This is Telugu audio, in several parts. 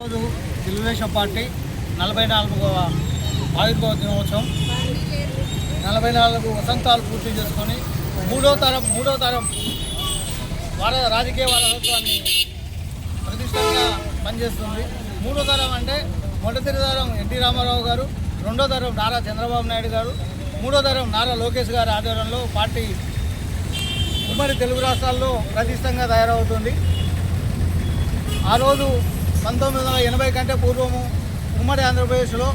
రోజు తెలుగుదేశం పార్టీ 44వ ఆవిర్భావ దినోత్సవం 44 వసంతాలు పూర్తి చేసుకొని మూడో తరం రాజకీయ వారసత్వాన్ని ప్రతిష్టంగా పనిచేస్తుంది. మూడో తరం అంటే మొదటి తరం ఎన్టీ రామారావు గారు, రెండో తరం నారా చంద్రబాబు నాయుడు గారు, మూడో తరం నారా లోకేష్ గారి ఆధ్వర్యంలో పార్టీ ఉమ్మడి తెలుగు రాష్ట్రాల్లో ప్రతిష్టంగా తయారవుతుంది. ఆ రోజు 1980 కంటే పూర్వము ఉమ్మడి ఆంధ్రప్రదేశ్లో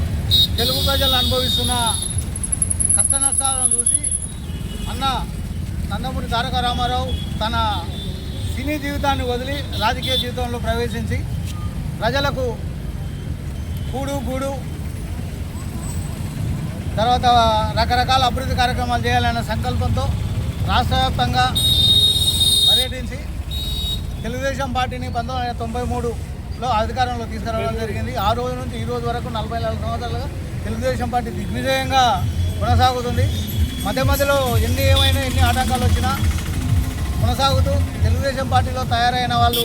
తెలుగు ప్రజలు అనుభవిస్తున్న కష్ట నష్టాలను చూసి అన్న నందమూరి తారక రామారావు తన సినీ జీవితాన్ని వదిలి రాజకీయ జీవితంలో ప్రవేశించి ప్రజలకు గూడు తర్వాత రకరకాల అభివృద్ధి కార్యక్రమాలు చేయాలనే సంకల్పంతో రాష్ట్ర వ్యాప్తంగా పర్యటించి తెలుగుదేశం పార్టీని 1993లో అధికారంలో తీసుకురావడం జరిగింది. ఆ రోజు నుంచి ఈ రోజు వరకు 44 సంవత్సరాలుగా తెలుగుదేశం పార్టీ దిగ్విజయంగా కొనసాగుతుంది. మధ్యలో ఎన్ని ఆటంకాలు వచ్చినా కొనసాగుతూ తెలుగుదేశం పార్టీలో తయారైన వాళ్ళు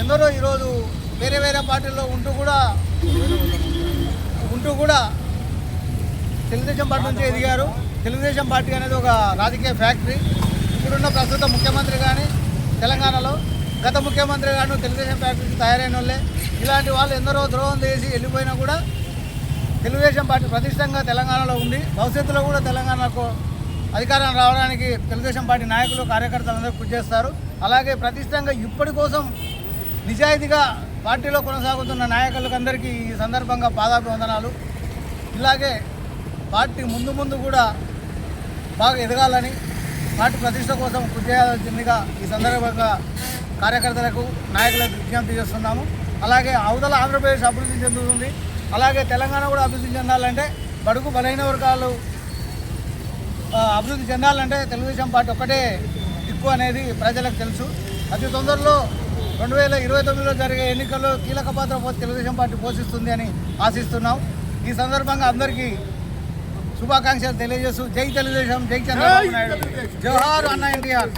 ఎందరో ఈరోజు వేరే పార్టీల్లో ఉంటూ కూడా తెలుగుదేశం పార్టీ నుంచి ఎదిగారు. తెలుగుదేశం పార్టీ అనేది ఒక రాజకీయ ఫ్యాక్టరీ. ఇప్పుడున్న ప్రస్తుత ముఖ్యమంత్రి కానీ తెలంగాణలో గత ముఖ్యమంత్రి గారు తెలుగుదేశం పార్టీకి తయారైన వాళ్ళే. ఇలాంటి వాళ్ళు ఎందరో ద్రోహం చేసి వెళ్ళిపోయినా కూడా తెలుగుదేశం పార్టీ ప్రతిష్టంగా తెలంగాణలో ఉంది. భవిష్యత్తులో కూడా తెలంగాణకు అధికారం రావడానికి తెలుగుదేశం పార్టీ నాయకులు కార్యకర్తలందరూ కృషి చేస్తారు. అలాగే ప్రతిష్టంగా ఇప్పటి కోసం నిజాయితీగా పార్టీలో కొనసాగుతున్న నాయకులకు అందరికీ ఈ సందర్భంగా పాదాభివందనాలు. ఇలాగే పార్టీ ముందు కూడా బాగా ఎదగాలని, పార్టీ ప్రతిష్ట కోసం కృషి చేయాల్సిందిగా ఈ సందర్భంగా కార్యకర్తలకు నాయకులకు విజ్ఞప్తి చేస్తున్నాము. అలాగే అవతల ఆంధ్రప్రదేశ్ అభివృద్ధి చెందుతుంది. అలాగే తెలంగాణ కూడా అభివృద్ధి చెందాలంటే, బడుగు బలహీన వర్గాలు అభివృద్ధి చెందాలంటే తెలుగుదేశం పార్టీ ఒక్కటే దిక్కు అనేది ప్రజలకు తెలుసు. అతి తొందరలో 2029లో జరిగే ఎన్నికల్లో కీలక పాత్ర తెలుగుదేశం పార్టీ పోషిస్తుంది అని ఆశిస్తున్నాం. ఈ సందర్భంగా అందరికీ శుభాకాంక్షలు తెలియజేస్తూ జై తెలుగుదేశం, జై చంద్రబాబు నాయుడు, జోహార్ అన్న ఎన్టీఆర్.